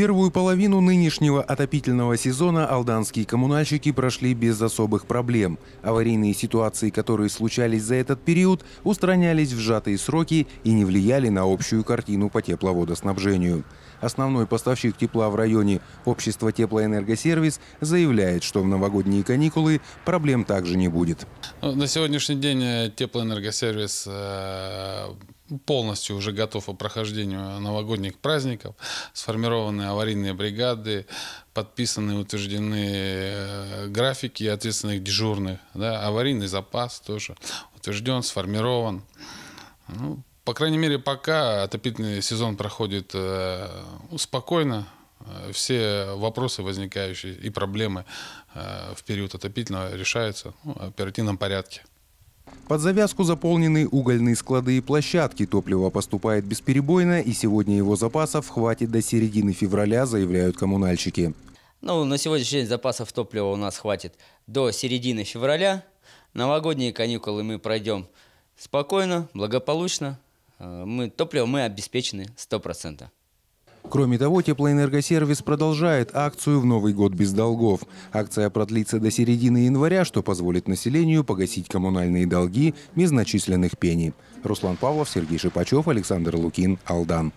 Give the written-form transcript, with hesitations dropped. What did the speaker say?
Первую половину нынешнего отопительного сезона алданские коммунальщики прошли без особых проблем. Аварийные ситуации, которые случались за этот период, устранялись в сжатые сроки и не влияли на общую картину по тепловодоснабжению. Основной поставщик тепла в районе, общество «Теплоэнергосервис», заявляет, что в новогодние каникулы проблем также не будет. На сегодняшний день «Теплоэнергосервис» полностью уже готов к прохождению новогодних праздников. Сформированы аварийные бригады, подписаны и утверждены графики ответственных дежурных. Да, аварийный запас тоже утвержден, сформирован. По крайней мере, пока отопительный сезон проходит спокойно. Все вопросы, возникающие и проблемы в период отопительного, решаются в оперативном порядке. Под завязку заполнены угольные склады и площадки. Топливо поступает бесперебойно, и сегодня его запасов хватит до середины февраля, заявляют коммунальщики. На сегодняшний день запасов топлива у нас хватит до середины февраля. Новогодние каникулы мы пройдем спокойно, благополучно. Топливом мы обеспечены 100%. Кроме того, Теплоэнергосервис продолжает акцию «В Новый год без долгов». Акция продлится до середины января, что позволит населению погасить коммунальные долги без начисленных пений. Руслан Павлов, Сергей Шипачев, Александр Лукин, Алдан.